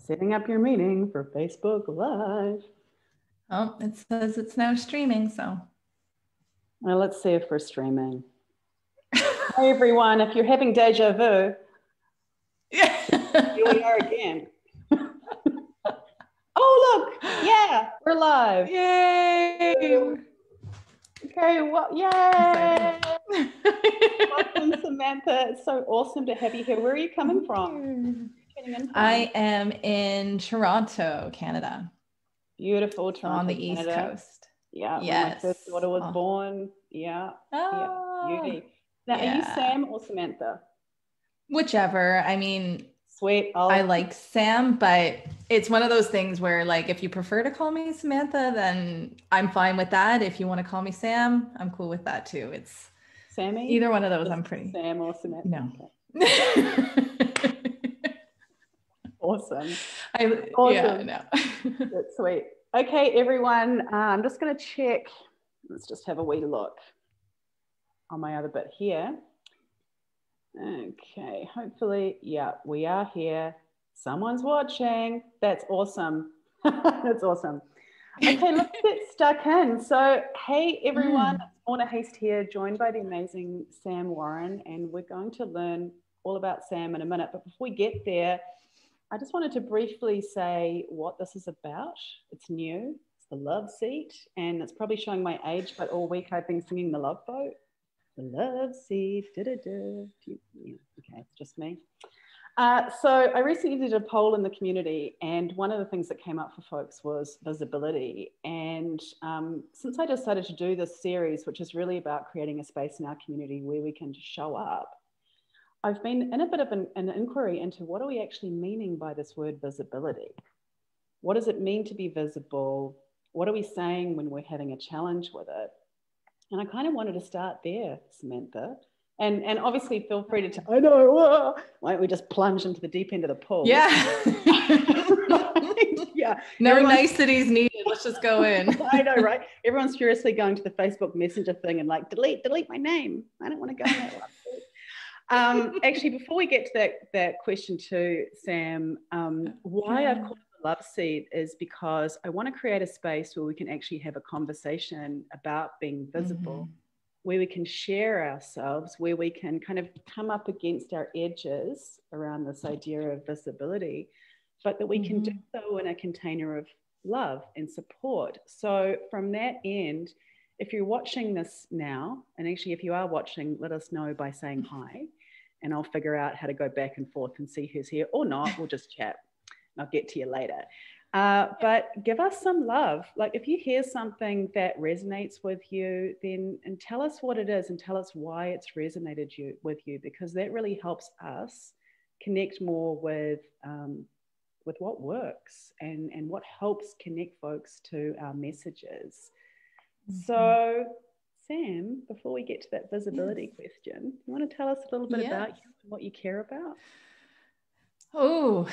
Setting up your meeting for Facebook Live. Oh, it says it's now streaming, so. Well, let's see if we're streaming. Hey, everyone, if you're having deja vu, here we are again. Oh, look, yeah, we're live. Yay! Okay, well, yay! Welcome, Samantha. It's so awesome to have you here. Where are you coming from? I am in Toronto, Canada. Beautiful, Toronto, on the Canada. East Coast. Yeah, yes. When my first daughter was born. Yeah, beauty. Now, are you Sam or Samantha? Whichever. I mean, sweet. I like Sam, but it's one of those things where, like, if you prefer to call me Samantha, then I'm fine with that. If you want to call me Sam, I'm cool with that too. It's Sammy. Either one of those, I'm pretty. Sam or Samantha. No. Okay. Awesome. Yeah, no. That's sweet. Okay, everyone. I'm just going to check. Let's just have a wee look on my other bit here. Okay, hopefully, yeah, we are here. Someone's watching. That's awesome. That's awesome. Okay, let's get stuck in. So, hey, everyone, it's Morna Haist here, joined by the amazing Sam Warren, and we're going to learn all about Sam in a minute. But before we get there, I just wanted to briefly say what this is about. It's new. It's the love seat, and it's probably showing my age, but all week I've been singing the Love Boat. The love seat, da-da-da. Yeah, okay, it's just me. So I recently did a poll in the community, and one of the things that came up for folks was visibility. And since I decided to do this series, which is really about creating a space in our community where we can just show up, I've been in a bit of an inquiry into what are we actually meaning by this word visibility? What does it mean to be visible? What are we saying when we're having a challenge with it? And I kind of wanted to start there, Samantha. And obviously feel free to, I know, why don't we just plunge into the deep end of the pool? Yeah. Yeah. No niceties needed. Let's just go in. I know, right? Everyone's furiously going to the Facebook Messenger thing and like, delete my name. I don't want to go in that one. Actually, before we get to that question too, Sam, why I've called it the love seat is because I want to create a space where we can actually have a conversation about being visible, where we can share ourselves, where we can kind of come up against our edges around this idea of visibility, but that we can do so in a container of love and support. So from that end, if you're watching this now, and actually if you are watching, let us know by saying hi, and I'll figure out how to go back and forth and see who's here, or not, we'll just chat. I'll get to you later. But give us some love. Like if you hear something that resonates with you, then and tell us what it is and tell us why it's resonated with you, because that really helps us connect more with what works and what helps connect folks to our messages. So, Sam, before we get to that visibility question, you want to tell us a little bit about you and what you care about? Oh,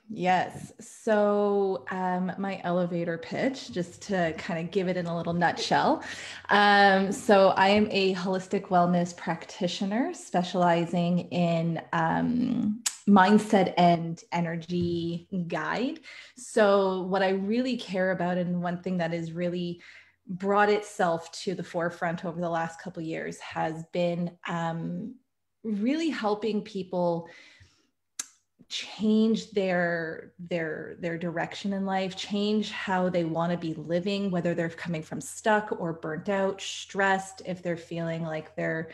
yes. So my elevator pitch, just to kind of give it in a little nutshell. So I am a holistic wellness practitioner specializing in mindset and energy guide. So what I really care about, and one thing that is really brought itself to the forefront over the last couple of years, has been really helping people change their direction in life, change how they want to be living, whether they're coming from stuck or burnt out, stressed, if they're feeling like they're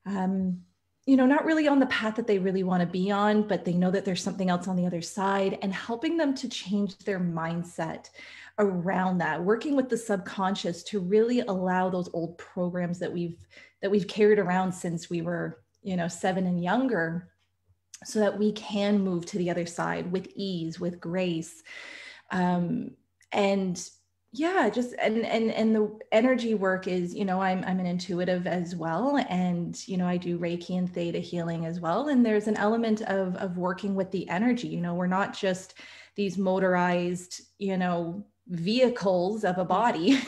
not really on the path that they really want to be on, but they know that there's something else on the other side, and helping them to change their mindset around that, working with the subconscious to really allow those old programs that we've carried around since we were 7 and younger, so that we can move to the other side with ease, with grace. And the energy work is, I'm an intuitive as well. And, I do Reiki and Theta healing as well. And there's an element of working with the energy. We're not just these motorized, vehicles of a body.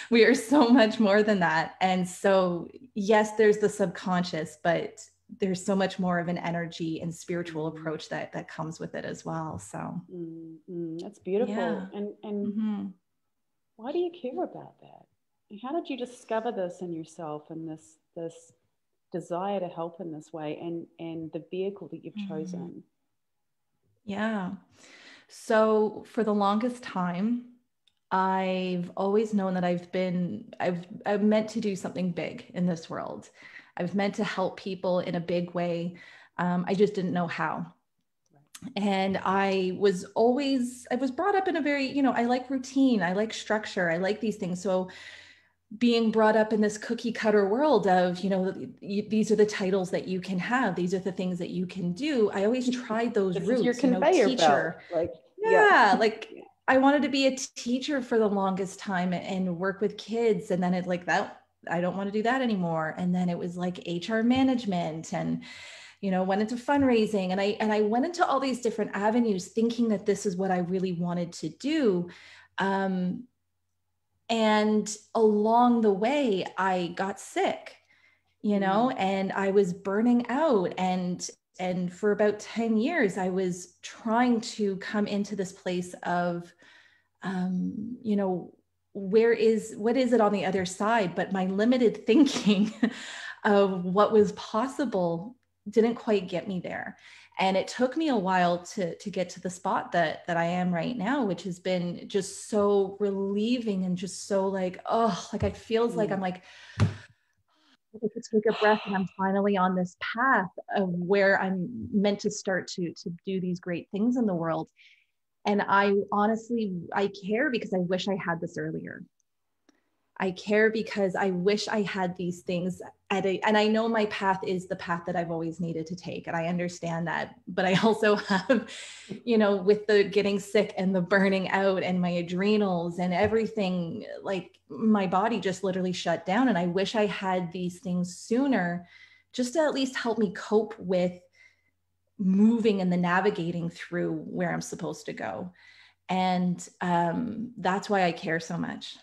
We are so much more than that. And so, yes, there's the subconscious, but there's so much more of an energy and spiritual approach that comes with it as well. So that's beautiful. Yeah. And why do you care about that? How did you discover this in yourself and this desire to help in this way, and the vehicle that you've chosen? Yeah. So for the longest time, I've always known that I've meant to do something big in this world. I've meant to help people in a big way. I just didn't know how. And I was brought up in a very, I like routine. I like structure. I like these things. So being brought up in this cookie cutter world of, these are the titles that you can have. These are the things that you can do. I always tried those routes, your conveyor teacher. belt. I wanted to be a teacher for the longest time and work with kids. And then I don't want to do that anymore. And then it was like HR management and, went into fundraising, and I went into all these different avenues thinking that this is what I really wanted to do. And along the way, I got sick, and I was burning out. And for about 10 years, I was trying to come into this place of, what is it on the other side? But my limited thinking of what was possible didn't quite get me there. And it took me a while to get to the spot that I am right now, which has been just so relieving and just so it feels like I'm like, I could take a breath and I'm finally on this path of where I'm meant to start to do these great things in the world. And I care because I wish I had this earlier. I care because I wish I had these things and I know my path is the path that I've always needed to take. And I understand that, but I also have, with the getting sick and the burning out and my adrenals and everything, like my body just literally shut down. And I wish I had these things sooner, just to at least help me cope with moving and the navigating through where I'm supposed to go. And that's why I care so much.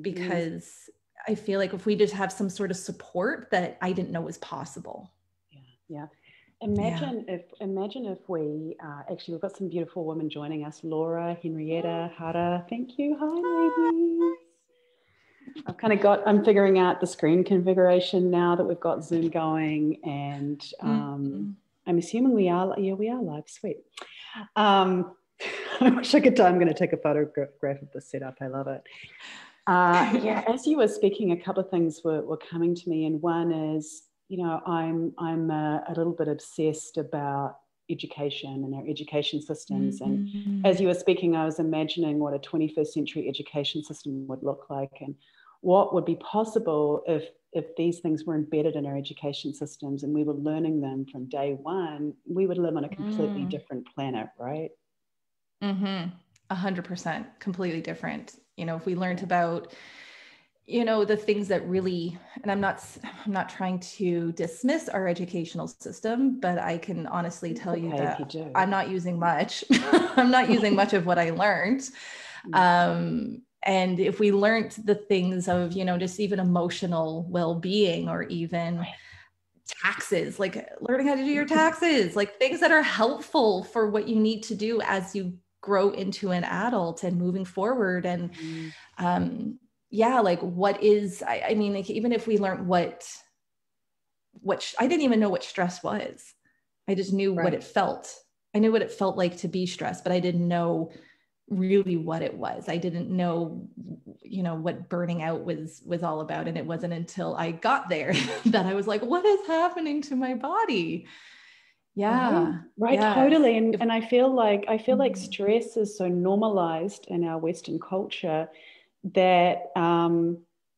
Because I feel like if we just have some sort of support that I didn't know was possible. Yeah. Imagine if we actually, we've got some beautiful women joining us. Laura, Henrietta, Hara. Thank you. Hi, ladies. I'm figuring out the screen configuration now that we've got Zoom going, and I'm assuming we are live. Sweet. I wish I could tell. I'm going to take a photograph of the setup. I love it. As you were speaking, a couple of things were coming to me, and one is, I'm a little bit obsessed about education and our education systems. And as you were speaking, I was imagining what a 21st century education system would look like, and what would be possible if these things were embedded in our education systems and we were learning them from day one. We would live on a completely different planet, right? 100%, completely different. If we learned about, the things that really, and I'm not trying to dismiss our educational system, but I can honestly tell you that I'm not using much. I'm not using much of what I learned. And if we learned the things of, just even emotional well-being, or even taxes, like learning how to do your taxes, like things that are helpful for what you need to do as you grow into an adult and moving forward. And what is, I mean, like, even if we learned what I didn't even know what stress was. I just knew what it felt. I knew what it felt like to be stressed, but I didn't know really what it was. I didn't know, what burning out was all about. And it wasn't until I got there that I was like, what is happening to my body? Right. Yes. Totally. And I feel like stress is so normalized in our Western culture that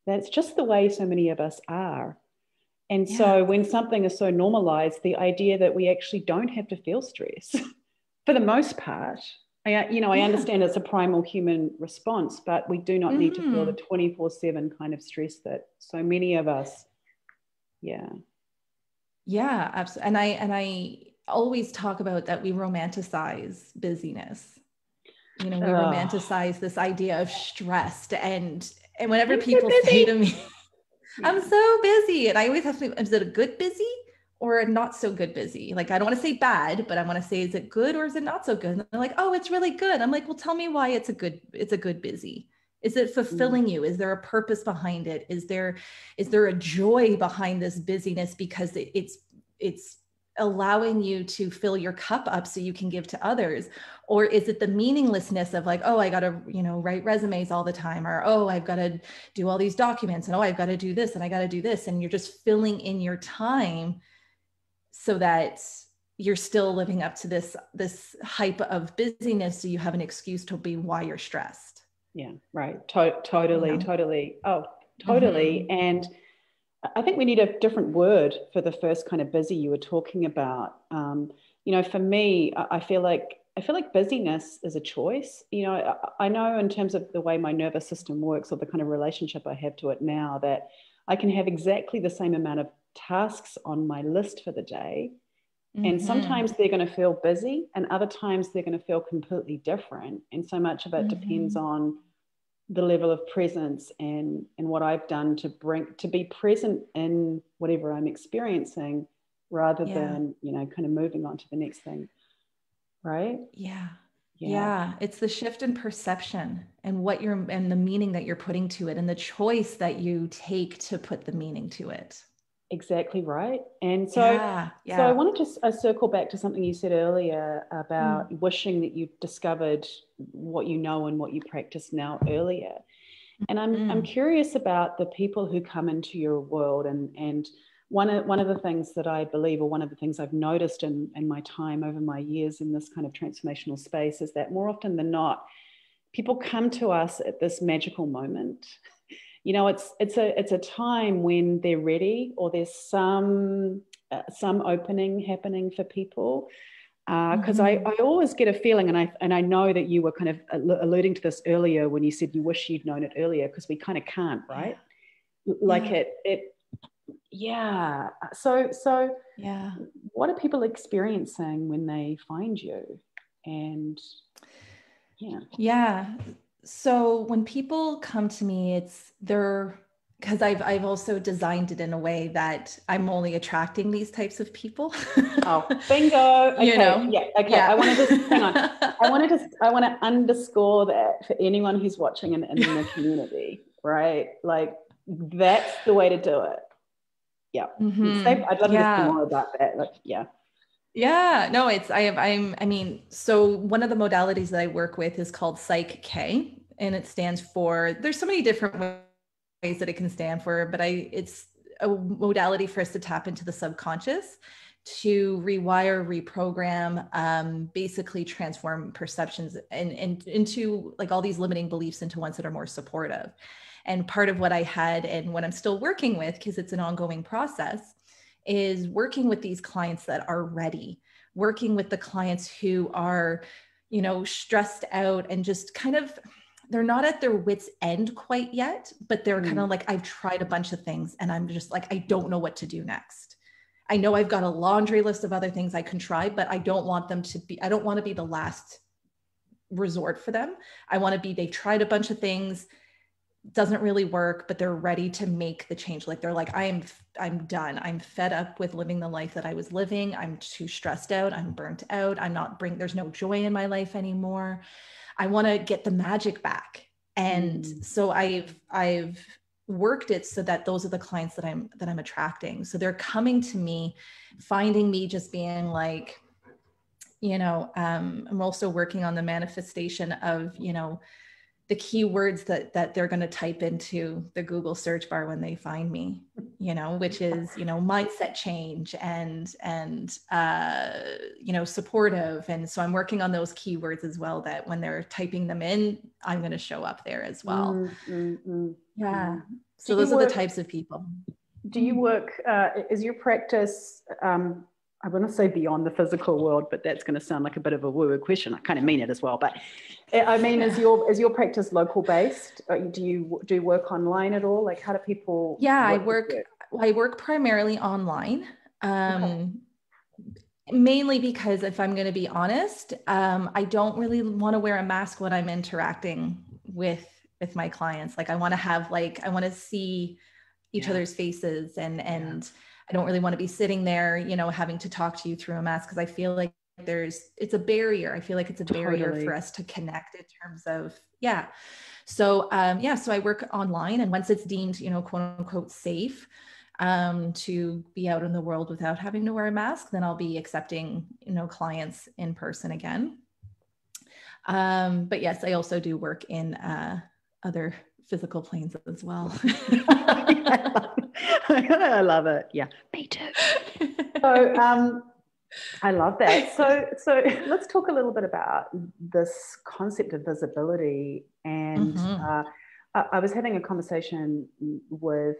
that's just the way so many of us are. And so when something is so normalized, the idea that we actually don't have to feel stress for the most part, I understand it's a primal human response, but we do not need to feel the 24/7 kind of stress that so many of us. Yeah, absolutely. And I always talk about that we romanticize busyness. We romanticize this idea of stressed, and whenever people say to me, I'm so busy, and I always have to, is it a good busy or a not so good busy. Like, I don't want to say bad, but I want to say, is it good or is it not so good? And they're like, oh, it's really good. I'm like, well, tell me why it's a good busy. Is it fulfilling you? Is there a purpose behind it? Is there a joy behind this busyness because it's allowing you to fill your cup up so you can give to others? Or is it the meaninglessness of like, oh, I got to, write resumes all the time, or, oh, I've got to do all these documents, and oh, I've got to do this and I got to do this. And you're just filling in your time so that you're still living up to this hype of busyness. So you have an excuse to be why you're stressed. Yeah, right. Totally. Oh, totally. And I think we need a different word for the first kind of busy you were talking about. For me, I feel like busyness is a choice. I know in terms of the way my nervous system works, or the kind of relationship I have to it now, that I can have exactly the same amount of tasks on my list for the day. And sometimes they're going to feel busy, and other times they're going to feel completely different. And so much of it depends on the level of presence and what I've done to be present in whatever I'm experiencing, rather than, kind of moving on to the next thing. Right? Yeah. It's the shift in perception and and the meaning that you're putting to it, and the choice that you take to put the meaning to it. Exactly right. And so I wanted to circle back to something you said earlier about wishing that you discovered what you know and what you practice now earlier. And I'm curious about the people who come into your world, and one of the things that I believe, or one of the things I've noticed in my time over my years in this kind of transformational space, is that more often than not, people come to us at this magical moment. It's a time when they're ready, or there's some opening happening for people. Because I always get a feeling, and I know that you were kind of alluding to this earlier when you said you wish you'd known it earlier, because we kind of can't, right? So what are people experiencing when they find you? And so when people come to me, because I've also designed it in a way that I'm only attracting these types of people. Oh, bingo. Okay. I want to just hang on. I want to underscore that for anyone who's watching in the community, right? Like, that's the way to do it. Yeah. I'd love to just know more about that. So one of the modalities that I work with is called Psych K, and it stands for, there's so many different ways that it can stand for, but it's a modality for us to tap into the subconscious, to rewire, reprogram, basically transform perceptions and into like all these limiting beliefs into ones that are more supportive. And part of what I had, and what I'm still working with, because it's an ongoing process, is working with these clients that are ready, working with the clients who are, stressed out and just kind of, they're not at their wits' end quite yet, but they're kind of like, I've tried a bunch of things and I'm just like, I don't know what to do next. I know I've got a laundry list of other things I can try, but I don't want to be the last resort for them. They've tried a bunch of things, doesn't really work, but they're ready to make the change. Like, they're like, I'm done. I'm fed up with living the life that I was living. I'm too stressed out. I'm burnt out. There's no joy in my life anymore. I want to get the magic back. And so I've worked it so that those are the clients that I'm attracting. So they're coming to me, finding me just being like, I'm also working on the manifestation of, the keywords that they're going to type into the Google search bar when they find me, which is, mindset change and supportive. And so I'm working on those keywords as well, that when they're typing them in, I'm going to show up there as well. Yeah. So those are the types of people. Do you work, is your practice, I want to say beyond the physical world, but that's going to sound like a bit of a woo-woo question. I kind of mean it as well, but I mean, is your practice local based? Do you work online at all? Like, how do people? Yeah, I work primarily online. Mainly because, if I'm going to be honest, I don't really want to wear a mask when I'm interacting with my clients. Like, I want to see each other's faces, and I don't really want to be sitting there, you know, having to talk to you through a mask, because I feel like it's a barrier. I feel like it's a barrier for us to connect in terms of, yeah. So, so I work online, and once it's deemed, you know, quote unquote safe, to be out in the world without having to wear a mask, then I'll be accepting, you know, clients in person again. But yes, I also do work in, other physical planes as well. I love it. Yeah, me too. So, I love that. So let's talk a little bit about this concept of visibility. And I was having a conversation with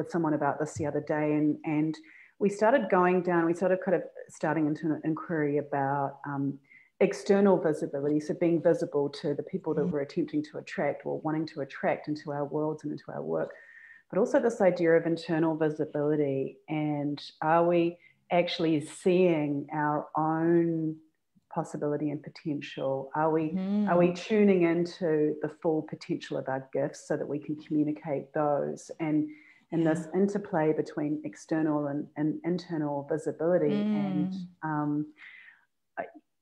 someone about this the other day, and we started kind of starting into an inquiry about external visibility. So being visible to the people that we're attempting to attract or wanting to attract into our worlds and into our work, but also this idea of internal visibility. And are we actually seeing our own possibility and potential? Are we tuning into the full potential of our gifts so that we can communicate those? And this interplay between external and internal visibility. And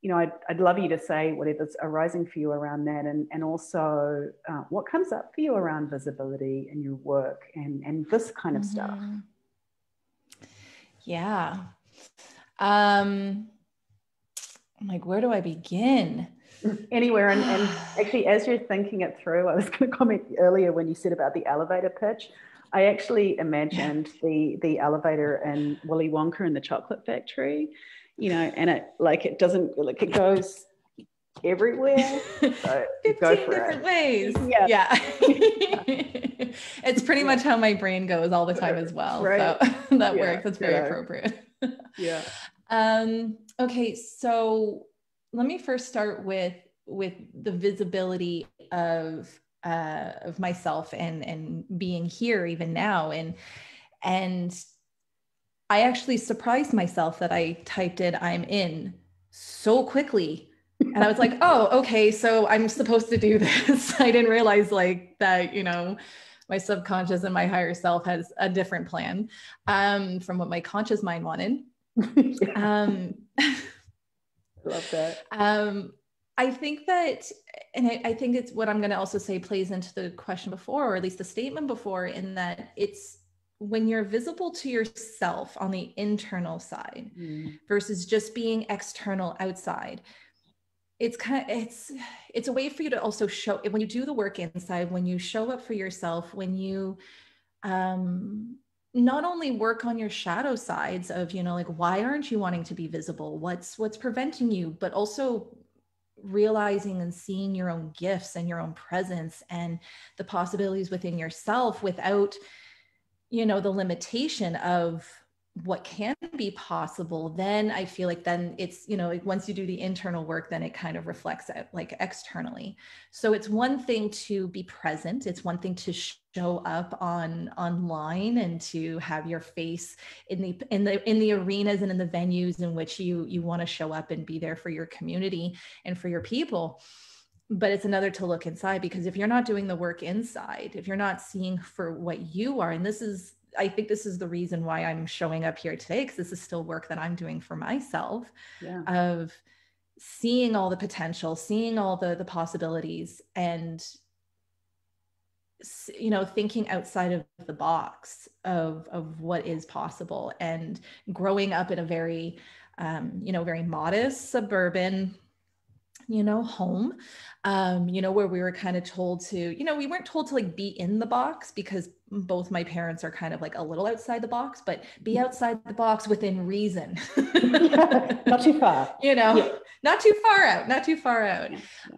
you know, I'd love you to say whatever's arising for you around that, and also what comes up for you around visibility in your work and this kind of stuff. Yeah. Like, where do I begin? Anywhere. And actually, as you're thinking it through, I was going to comment earlier when you said about the elevator pitch. I actually imagined the elevator in Willy Wonka and the Chocolate Factory, you know, and it goes everywhere. So 15 different ways. Yeah. It's pretty much how my brain goes all the time as well. Right. So that works. That's very appropriate. Yeah. Okay. So let me first start with the visibility of myself and being here even now. And I actually surprised myself that I typed in "I'm in" so quickly. And I was like, oh, okay, so I'm supposed to do this. I didn't realize like that, you know, my subconscious and my higher self has a different plan from what my conscious mind wanted. I love that. I think that, and I think it's what I'm going to also say plays into the question before, or at least the statement before, in that it's when you're visible to yourself on the internal side versus just being external outside. It's a way for you to also show, when you do the work inside, when you show up for yourself, when you not only work on your shadow sides of, you know, like, why aren't you wanting to be visible? What's preventing you? But also realizing and seeing your own gifts and your own presence and the possibilities within yourself without, you know, the limitation of what can be possible. Then I feel like then it's, you know, like once you do the internal work, then it kind of reflects out like externally. So it's one thing to be present. It's one thing to show up online and to have your face in the arenas and in the venues in which you want to show up and be there for your community and for your people. But it's another to look inside, because if you're not doing the work inside, if you're not seeing for what you are, and I think this is the reason why I'm showing up here today, because this is still work that I'm doing for myself, of seeing all the potential, seeing all the possibilities, and, you know, thinking outside of the box of what is possible, and growing up in a very, you know, very modest suburban, you know, home, you know, where we were kind of told to, you know, we weren't told to like be in the box, because both my parents are kind of like a little outside the box, but be outside the box within reason. Not too far. You know, not too far out.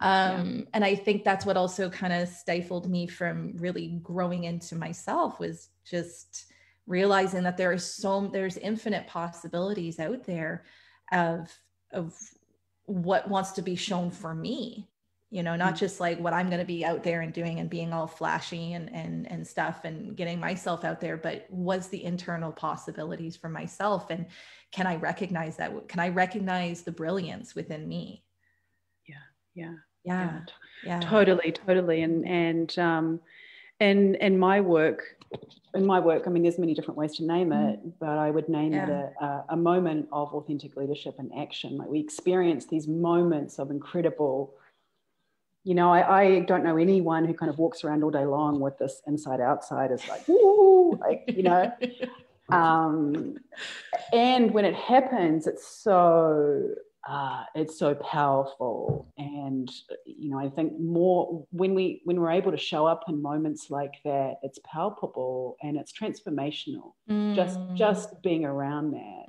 And I think that's what also kind of stifled me from really growing into myself, was just realizing that there's infinite possibilities out there of what wants to be shown for me, you know, not just like what I'm going to be out there and doing and being all flashy and stuff and getting myself out there, but what's the internal possibilities for myself? And can I recognize that? Can I recognize the brilliance within me? Yeah. Totally. And my work, in my work, I mean, there's many different ways to name it, but I would name it a moment of authentic leadership and action. Like, we experience these moments of incredible, you know, I don't know anyone who kind of walks around all day long with this inside outside is like, woo, like, you know. And when it happens, it's so powerful. And, you know, I think more when we're able to show up in moments like that, it's palpable and it's transformational. Just being around that.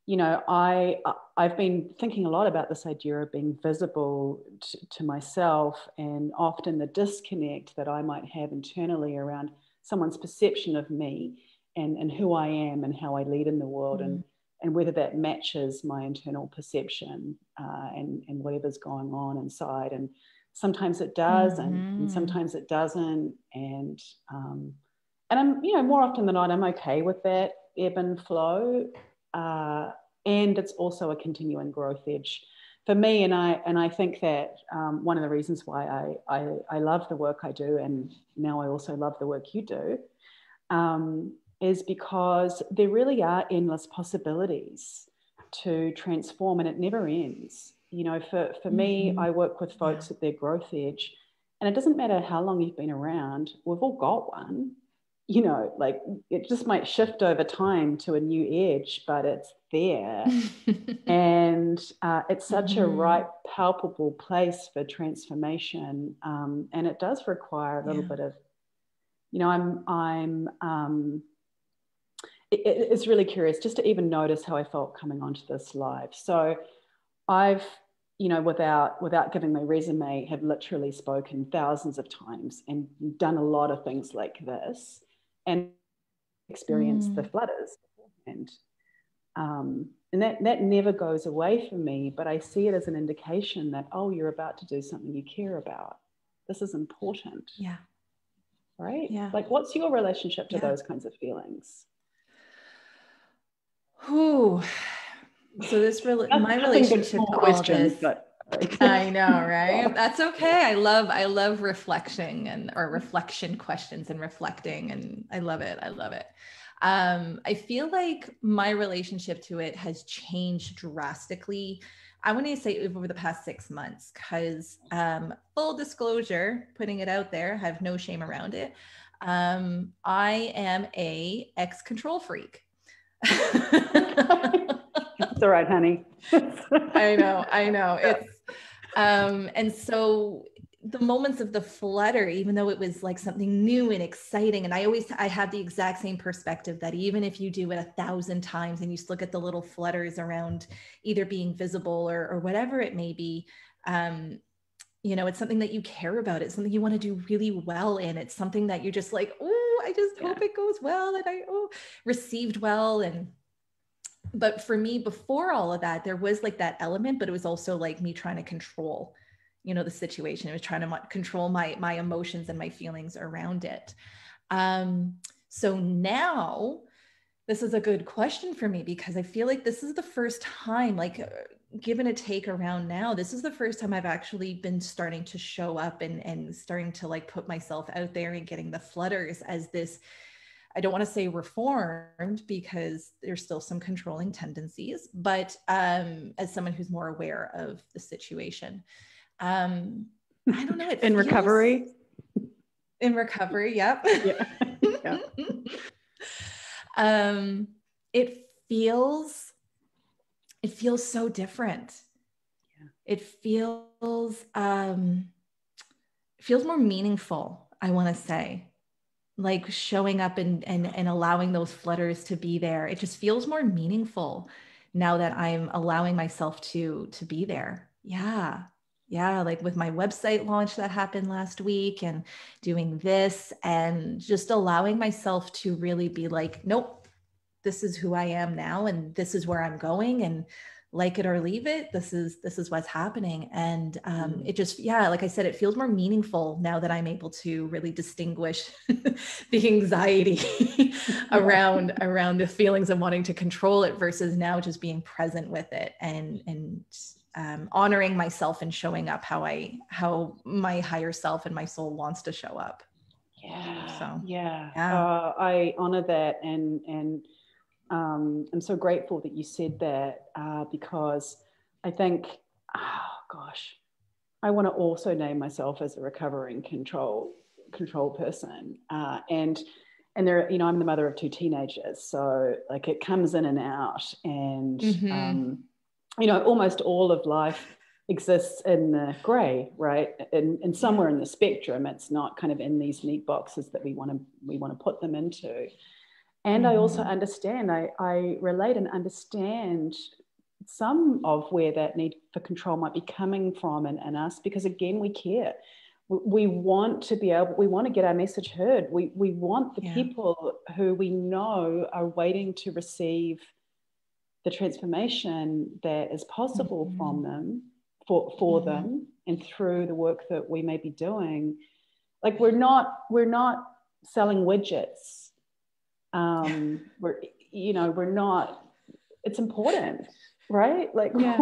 You know, I've been thinking a lot about this idea of being visible to myself, and often the disconnect that I might have internally around someone's perception of me and who I am and how I lead in the world, and whether that matches my internal perception and whatever's going on inside. And sometimes it does, and sometimes it doesn't. And I'm, you know, more often than not, I'm okay with that ebb and flow. And it's also a continuing growth edge for me. And I think that one of the reasons why I love the work I do, and now I also love the work you do, is because there really are endless possibilities to transform, and it never ends. You know, for me, I work with folks at their growth edge, and it doesn't matter how long you've been around, we've all got one. You know, like, it just might shift over time to a new edge, but it's there. And it's such a ripe, palpable place for transformation. And it does require a little bit of, you know, it's really curious just to even notice how I felt coming onto this live. So I've, you know, without giving my resume, have literally spoken thousands of times and done a lot of things like this, and experienced the flutters. And that never goes away for me, but I see it as an indication that, oh, you're about to do something you care about. This is important. Yeah. Right? Yeah. Like, what's your relationship to those kinds of feelings? Ooh. So my relationship to all this, but I know, right? That's okay. I love reflection or reflection questions and reflecting, and I love it. I feel like my relationship to it has changed drastically. I want to say over the past 6 months, because full disclosure, putting it out there, I have no shame around it. I am a ex-control freak. It's all right, honey. I know. It's and so the moments of the flutter, even though it was like something new and exciting, and I have the exact same perspective that even if you do it 1,000 times and you just look at the little flutters around either being visible or whatever it may be, you know, it's something that you care about. It's something you want to do really well in. It's something that you're just like, oh, I just hope it goes well, and I received well. But for me, before all of that, there was like that element, but it was also like me trying to control, you know, the situation. It was trying to control my emotions and my feelings around it. So now this is a good question for me, because I feel like this is the first time, like, given a take around now, this is the first time I've actually been starting to show up and starting to like put myself out there and getting the flutters as this, I don't want to say reformed, because there's still some controlling tendencies, but as someone who's more aware of the situation. I don't know. In recovery? In recovery, yep. Yeah. It feels so different. Yeah. It feels more meaningful, I want to say. Like showing up and allowing those flutters to be there. It just feels more meaningful now that I'm allowing myself to be there. Yeah. Like with my website launch that happened last week, and doing this, and just allowing myself to really be like, nope, this is who I am now, and this is where I'm going, and like it or leave it, this is what's happening. And it just, like I said, it feels more meaningful now that I'm able to really distinguish the anxiety around the feelings of wanting to control it versus now just being present with it and honoring myself and showing up how my higher self and my soul wants to show up. I honor that, and I'm so grateful that you said that, because I think, I want to also name myself as a recovering control person, and there, I'm the mother of 2 teenagers, so like it comes in and out, and almost all of life exists in the gray, right? And somewhere in the spectrum. It's not kind of in these neat boxes that we want to put them into. And I also understand, I relate and understand some of where that need for control might be coming from in us, because again, we care. We want to get our message heard. We want the people who we know are waiting to receive the transformation that is possible from them, for them, and through the work that we may be doing. Like we're not selling widgets. We're not. It's important, right? Like we've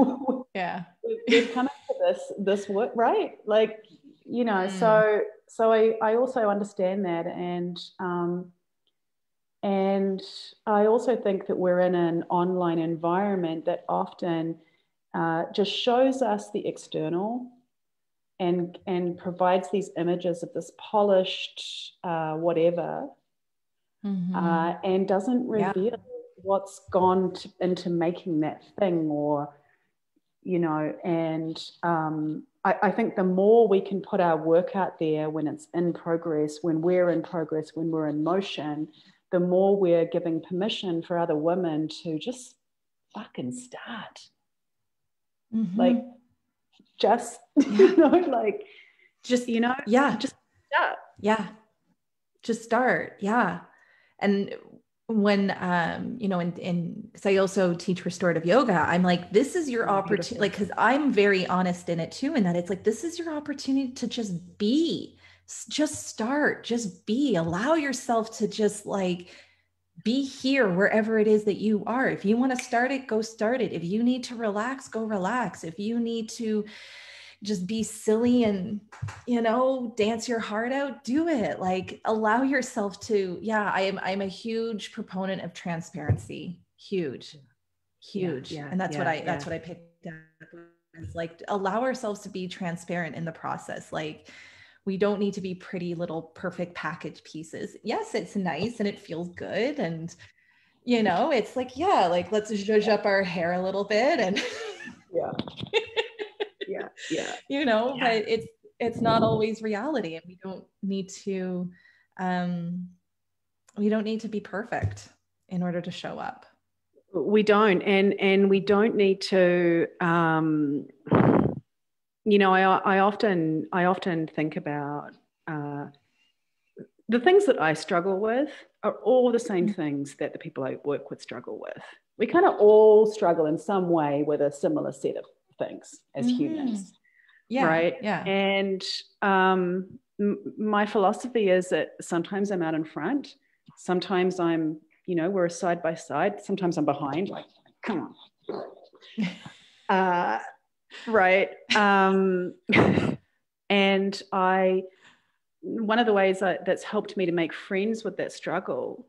come into this work, right? Like so I also understand that, and I also think that we're in an online environment that often just shows us the external and provides these images of this polished whatever, and doesn't reveal what's gone into making that thing, or and I think the more we can put our work out there when it's in progress, when we're in progress, when we're in motion, the more we're giving permission for other women to just fucking start. Like just just start. Just start. And when because I also teach restorative yoga, I'm like, this is your opportunity, like, because I'm very honest in it too, and that it's like, this is your opportunity to just be, just start, just be, allow yourself to just like be here wherever it is that you are. If you want to start it, go start it. If you need to relax, go relax. If you need to just be silly and, dance your heart out, do it. Like, allow yourself to, I'm a huge proponent of transparency. Huge. And that's what I picked up. It's like, allow ourselves to be transparent in the process. Like, we don't need to be pretty little perfect package pieces. Yes, it's nice and it feels good. And, it's like, let's zhuzh up our hair a little bit and but it's not always reality, and we don't need to be perfect in order to show up. We don't, and we don't need to. I often think about the things that I struggle with are all the same things that the people I work with struggle with. We kind of all struggle in some way with a similar set of things as humans. Right. And my philosophy is that sometimes I'm out in front, sometimes I'm, we're side by side, sometimes I'm behind, like, come on. Right. And one of the ways that's helped me to make friends with that struggle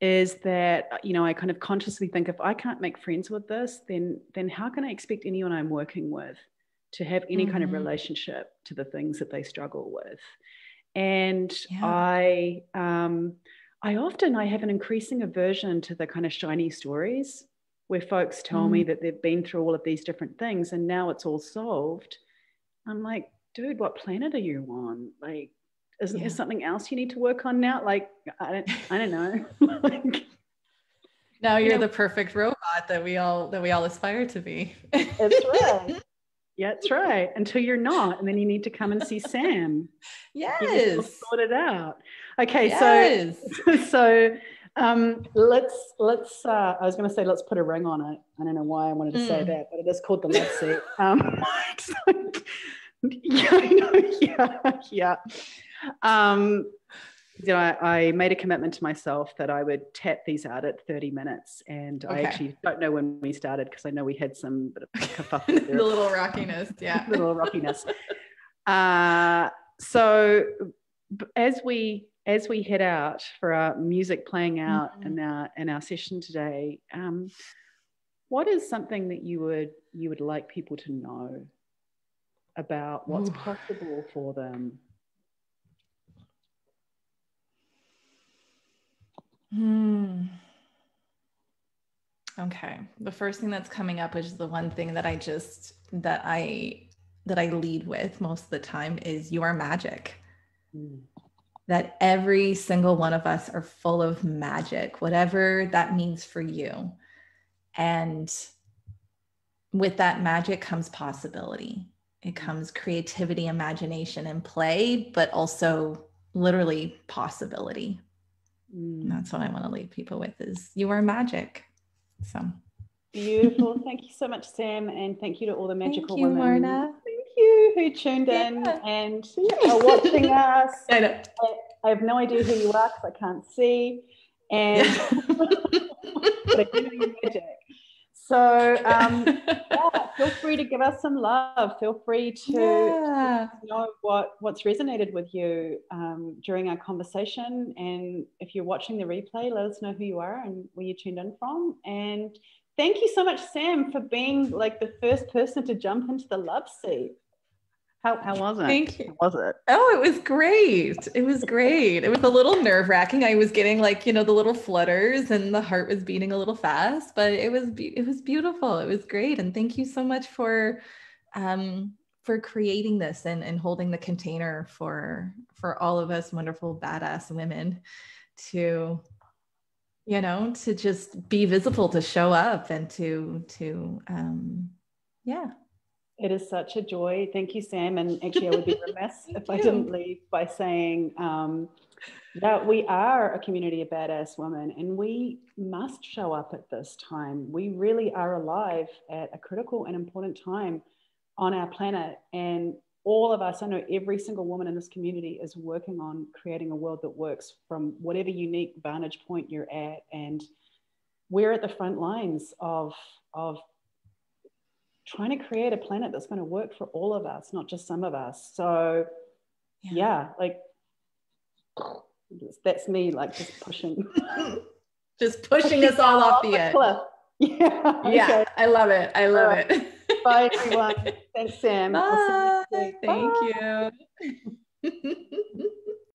is that, I kind of consciously think, if I can't make friends with this, then how can I expect anyone I'm working with to have any kind of relationship to the things that they struggle with? And I have an increasing aversion to the kind of shiny stories where folks tell me that they've been through all of these different things and now it's all solved. I'm like, dude, what planet are you on? Like, isn't there something else you need to work on now? Like, I don't know. Like, now you're the perfect robot that we all aspire to be. That's right. Yeah, that's right. Until you're not, and then you need to come and see Sam. Yes. Sort it out. Okay, yes. so let's I was going to say let's put a ring on it. I don't know why I wanted to say that, but it is called the love seat. Yeah. You know, I made a commitment to myself that I would tap these out at 30 minutes. And I actually don't know when we started because I know we had some bit of kerfuffle there. The little rockiness, yeah. The little rockiness. So as we head out for our music playing out in our session today, what is something that you would like people to know about what's possible for them? Okay. The first thing that's coming up is the one thing that I lead with most of the time is you are magic. That every single one of us are full of magic, whatever that means for you. And with that magic comes possibility. It comes creativity, imagination, and play, but also literally possibility. And that's what I want to leave people with is you are magic. So beautiful. Thank you so much, Sam. And thank you to all the magical women. Morna. Thank you who tuned in and are watching us. I know. I have no idea who you are because I can't see. And but I do know you're magic. So feel free to give us some love. Feel free to know what's resonated with you during our conversation. And if you're watching the replay, let us know who you are and where you tuned in from. And thank you so much, Sam, for being like the first person to jump into the love seat. How was it? Thank you. How was it? Oh, it was great. It was great. It was a little nerve-wracking. I was getting like, the little flutters and the heart was beating a little fast, but it was beautiful. It was great. And thank you so much for creating this and holding the container for all of us wonderful, badass women to just be visible, to show up and to It is such a joy. Thank you, Sam. And actually, I would be remiss if I didn't leave by saying that we are a community of badass women and we must show up at this time. We really are alive at a critical and important time on our planet. And all of us, I know every single woman in this community is working on creating a world that works from whatever unique vantage point you're at. And we're at the front lines of trying to create a planet that's going to work for all of us, not just some of us. So that's me, like just pushing us all off the edge. Yeah. Okay. I love it. It. Bye, everyone. Thanks, Sam. Bye. Thank you.